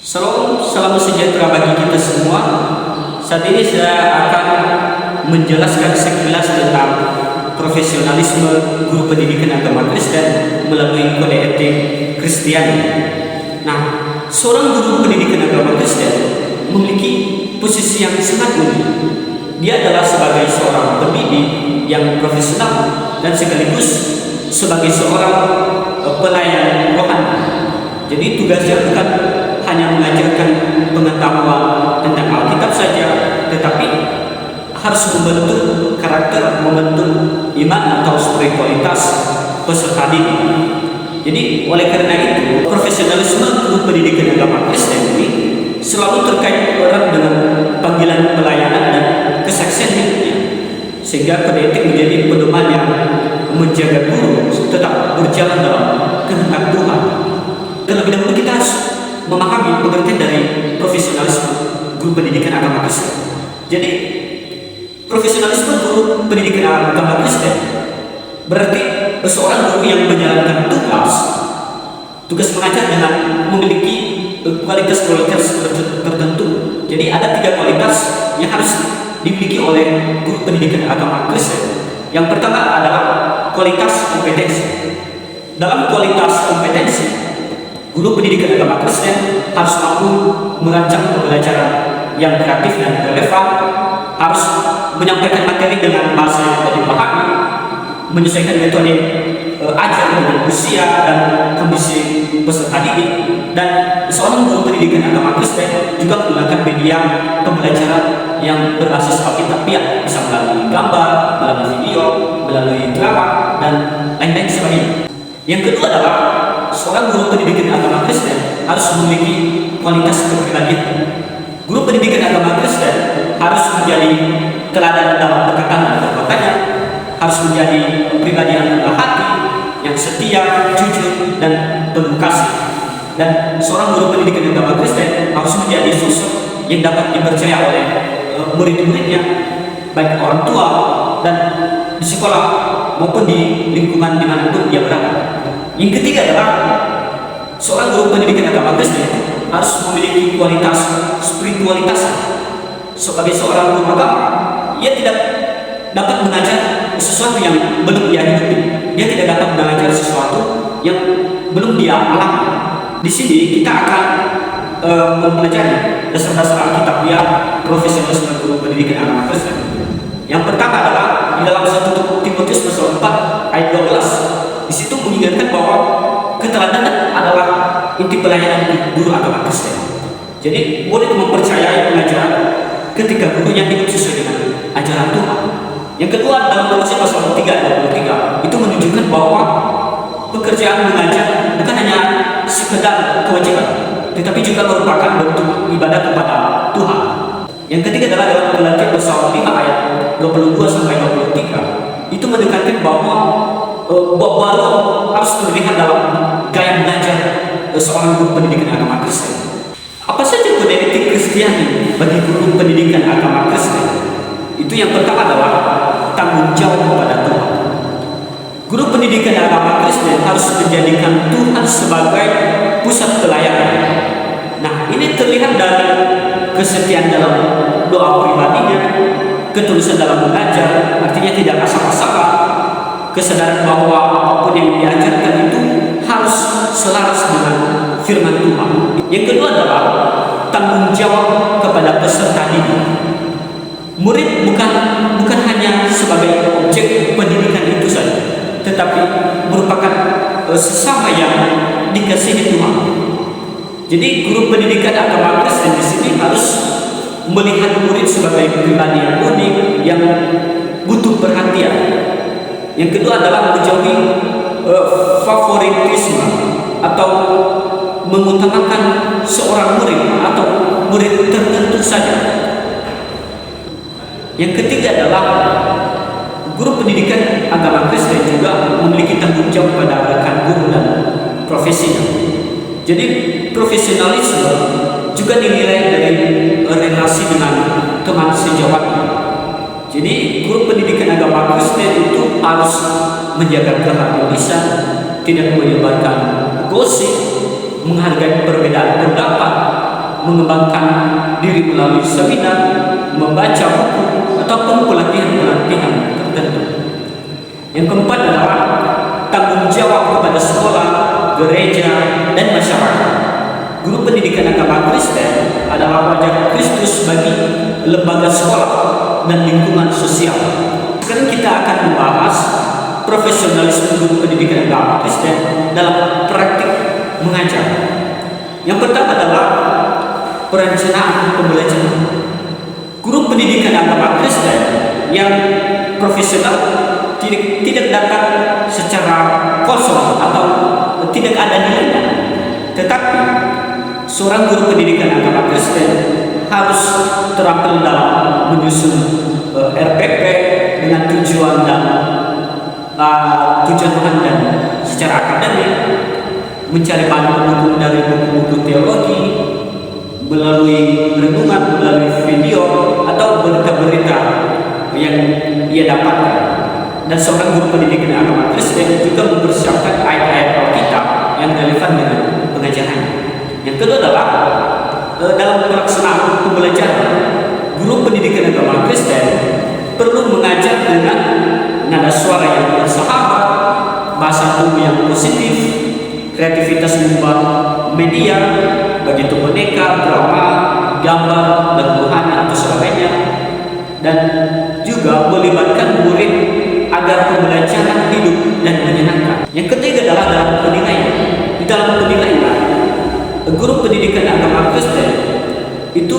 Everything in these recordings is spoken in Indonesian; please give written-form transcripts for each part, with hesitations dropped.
Salam, salam sejahtera bagi kita semua. Saat ini saya akan menjelaskan sekilas tentang profesionalisme guru pendidikan agama Kristen melalui kode etik Kristiani. Nah, seorang guru pendidikan agama Kristen memiliki posisi yang sangat unik. Dia adalah sebagai seorang pendidik yang profesional dan sekaligus sebagai seorang pelayan rohani. Jadi tugasnya bukan hanya mengajarkan pengetahuan tentang Alkitab saja, tetapi harus membentuk karakter, membentuk iman atau spiritualitas peserta didik. Jadi oleh karena itu, profesionalisme guru pendidikan agama Kristen ini selalu terkait erat dengan panggilan pelayanan dan kesaksian hidupnya, sehingga kode etik menjadi pedoman yang menjaga guru tetap berjalan dalam kehendak Tuhan. Terlebih dahulu kita harus memahami pengertian dari profesionalisme guru pendidikan agama Kristen. Jadi profesionalisme guru pendidikan agama Kristen berarti seorang guru yang menjalankan tugas mengajar dengan memiliki kualitas-kualitas tertentu. Jadi ada 3 kualitas yang harus dimiliki oleh guru pendidikan agama Kristen. Yang pertama adalah kualitas kompetensi. Dalam kualitas kompetensi, guru pendidikan agama Kristen harus mampu merancang pembelajaran yang kreatif dan relevan, harus menyampaikan materi dengan bahasa yang mudah dipahami, menyesuaikan metode ajar dengan usia dan kondisi peserta didik, dan seorang guru pendidikan agama Kristen juga menggunakan media pembelajaran yang berbasis Alkitab, bisa melalui gambar, melalui video, melalui drama, dan lain-lain sebagainya. Yang kedua adalah seorang guru pendidikan agama Kristen harus memiliki kualitas kepribadian. Guru pendidikan agama Kristen harus menjadi teladan dalam perkataan dan perbuatannya, harus menjadi pribadi yang rendah hati, yang setia, jujur, dan penuh kasih. Dan seorang guru pendidikan agama Kristen harus menjadi sosok yang dapat dipercaya oleh murid-muridnya, baik orang tua dan di sekolah maupun di lingkungan dimanapun dia berada. Yang ketiga adalah seorang guru pendidikan agama Kristen harus memiliki kualitas spiritualitas. Sebagai seorang guru agama, ia tidak dapat mengajar sesuatu yang belum dia hidupi. Dia tidak dapat mengajar sesuatu yang belum dia alami. Di sini kita akan mempelajari dasar-dasar Alkitabiah profesionalisme guru pendidikan agama Kristen. Yang pertama adalah di dalam 1 Timotius pasal 4 ayat 12. Di situ mengingatkan bahwa keteladanan adalah inti pelayanan guru agama Kristen. Jadi murid mempercayai pengajaran ketika gurunya hidup sesuai dengan ajaran Tuhan. Yang kedua, dalam Kolose pasal 3 ayat 23 itu menunjukkan bahwa pekerjaan mengajar bukan hanya sekedar kewajiban, tetapi juga merupakan bentuk ibadah kepada Tuhan. Yang ketiga adalah dalam Galatia pasal 5 ayat 22 sampai 23 itu menekankan bahwa baru harus terlihat dalam gaya mengajar seorang guru pendidikan agama Kristen. Apa saja kode etik Kristiani bagi guru pendidikan agama Kristen? Itu yang pertama adalah tanggung jawab kepada Tuhan. Guru pendidikan agama Kristen harus menjadikan Tuhan sebagai pusat pelayanan. Nah, ini terlihat dari kesetiaan dalam doa pribadinya, ketulusan dalam mengajar, artinya tidak asal-asalan, kesadaran bahwa apapun yang diajarkan itu harus selaras dengan firman Tuhan. Yang kedua adalah tanggung jawab kepada peserta didik. Murid bukan hanya sebagai objek pendidikan itu saja, tetapi merupakan sesama yang dikasihi Tuhan. Jadi guru pendidikan agama Kristen di sini harus melihat murid sebagai pribadi yang unik, yang butuh perhatian. Yang kedua adalah menjauhi favoritisme atau mengutamakan seorang murid atau murid tertentu saja. Yang ketiga adalah guru pendidikan agama Kristen juga memiliki tanggung jawab pada rekan guru dan profesinya. Jadi profesionalisme juga dinilai dari relasi dengan teman sejawatnya. Jadi guru pendidikan agama Kristen itu harus menjaga keharmonisan, tidak menyebarkan gosip, menghargai perbedaan pendapat, mengembangkan diri melalui seminar, membaca buku, ataupun pelatihan-pelatihan tertentu. Yang keempat adalah tanggung jawab kepada sekolah, gereja, dan masyarakat. Guru pendidikan agama Kristen adalah wajah Kristus bagi lembaga sekolah dan lingkungan sosial. Sekarang kita akan membahas profesionalisme guru pendidikan agama Kristen dalam praktik mengajar. Yang pertama adalah perencanaan pembelajaran. Guru pendidikan agama Kristen yang profesional tidak datang secara kosong atau tidak ada nilainya, tetapi seorang guru pendidikan agama Kristen harus terampil dalam menyusun RPP dengan tujuan dan secara akademik, mencari bahan pendukung dari buku-buku teologi, melalui renungan, melalui video atau berita-berita yang ia dapatkan. Dan seorang guru pendidikan agama Kristen juga mempersiapkan ayat-ayat Alkitab yang relevan dengan pengajarannya. Yang kedua adalah dalam pelaksanaan pembelajaran, guru pendidikan agama Kristen perlu mengajar dengan nada suara yang bersahabat, bahasa tubuh yang positif, kreativitas mengubah media, begitu boneka, drama, gambar, lagu rohani atau sebagainya, dan juga melibatkan murid agar pembelajaran hidup dan menyenangkan. Yang ketiga adalah dalam penilaian. Di dalam penilaian, guru pendidikan agama Kristen itu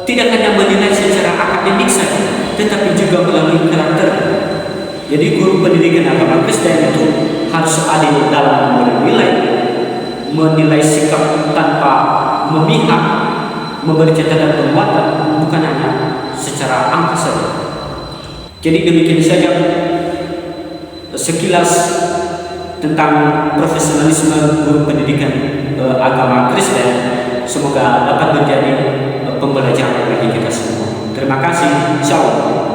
tidak hanya menilai secara akademik saja, tetapi juga melalui karakter. Jadi guru pendidikan agama Kristen itu harus adil dalam menilai sikap tanpa memihak, memberi catatan penguatan, bukan hanya secara angka saja. Jadi demikian saja sekilas tentang profesionalisme guru pendidikan agama Kristen. Semoga dapat menjadi pembelajaran bagi kita semua. Terima kasih. Shalom.